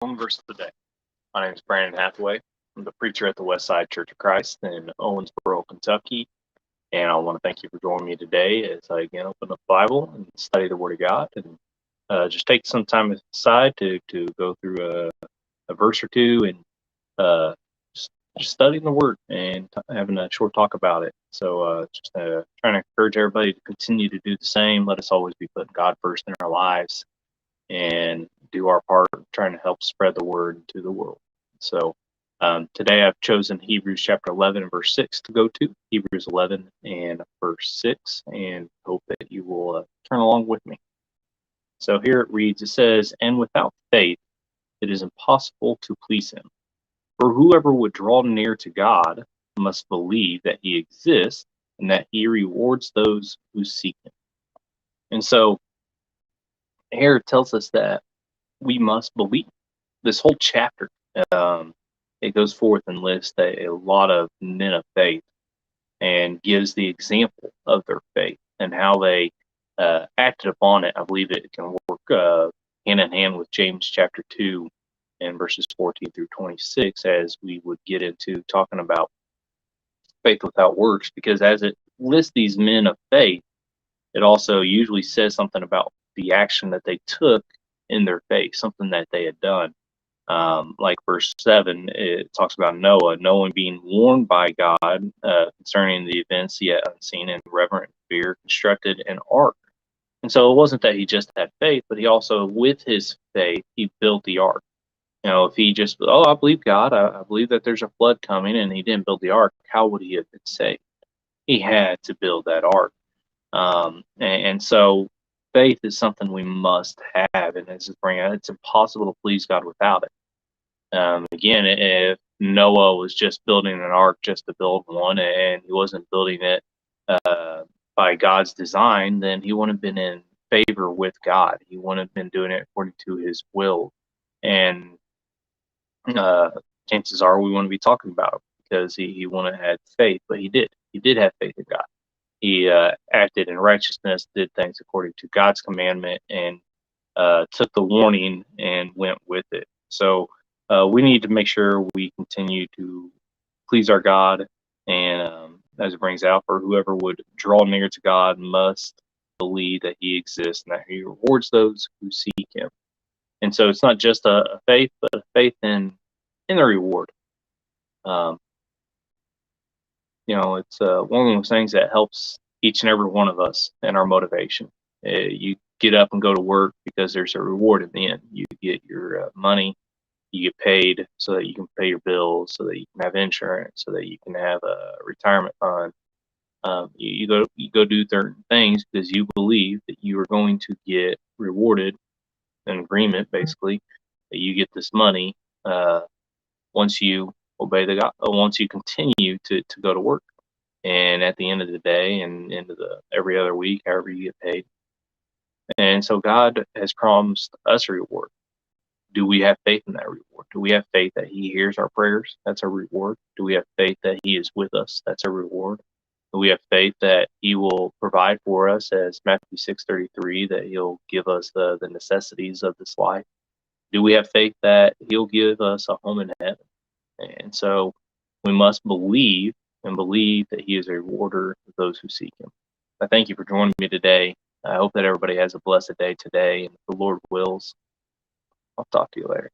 Verse of the day. My name is Brandon Hathaway. I'm the preacher at the Westside Church of Christ in Owensboro, Kentucky. And I want to thank you for joining me today as I again open up the Bible and study the Word of God and just take some time aside to go through a verse or two and uh, just studying the Word and having a short talk about it. So just trying to encourage everybody to continue to do the same. Let us always be putting God first in our lives and do our part trying to help spread the word to the world. So today I've chosen Hebrews chapter 11 and verse 6 to go to, Hebrews 11 and verse 6, and hope that you will turn along with me. So here it reads, it says, "And without faith it is impossible to please him. For whoever would draw near to God must believe that he exists and that he rewards those who seek him." And so here it tells us that we must believe. This whole chapter, it goes forth and lists a lot of men of faith and gives the example of their faith and how they acted upon it. I believe it can work hand in hand with James chapter 2 and verses 14 through 26 as we would get into talking about faith without works, because as it lists these men of faith, it also usually says something about the action that they took in their faith, something that they had done. Like verse 7, it talks about Noah being warned by God concerning the events yet unseen, and reverent fear constructed an ark. And so it wasn't that he just had faith, but he also, with his faith, he built the ark. If he just, I believe God, I believe that there's a flood coming, and he didn't build the ark, how would he have been saved? He had to build that ark. And so faith is something we must have, and it's impossible to please God without it. Again, if Noah was just building an ark just to build one, and he wasn't building it by God's design, then he wouldn't have been in favor with God. He wouldn't have been doing it according to his will. And chances are we wouldn't be talking about him because he wouldn't have had faith, but he did. He did have faith in God. He acted in righteousness, did things according to God's commandment, and took the warning and went with it. So we need to make sure we continue to please our God, and as it brings out, for whoever would draw near to God must believe that he exists and that he rewards those who seek him. And so it's not just a faith, but a faith in the reward. It's one of those things that helps each and every one of us in our motivation. You get up and go to work because there's a reward in the end. You get your money, you get paid so that you can pay your bills, so that you can have insurance, so that you can have a retirement fund. You go do certain things because you believe that you are going to get rewarded, an agreement basically, that you get this money once you obey the God, once you continue to go to work. And at the end of the day and into the every other week, however you get paid. And so God has promised us a reward. Do we have faith in that reward? Do we have faith that he hears our prayers? That's a reward. Do we have faith that he is with us? That's a reward. Do we have faith that he will provide for us, as Matthew 6:33, that he'll give us the necessities of this life? Do we have faith that he'll give us a home in heaven? And so we must believe that he is a rewarder of those who seek him. I thank you for joining me today. I hope that everybody has a blessed day today, and if the Lord wills, I'll talk to you later.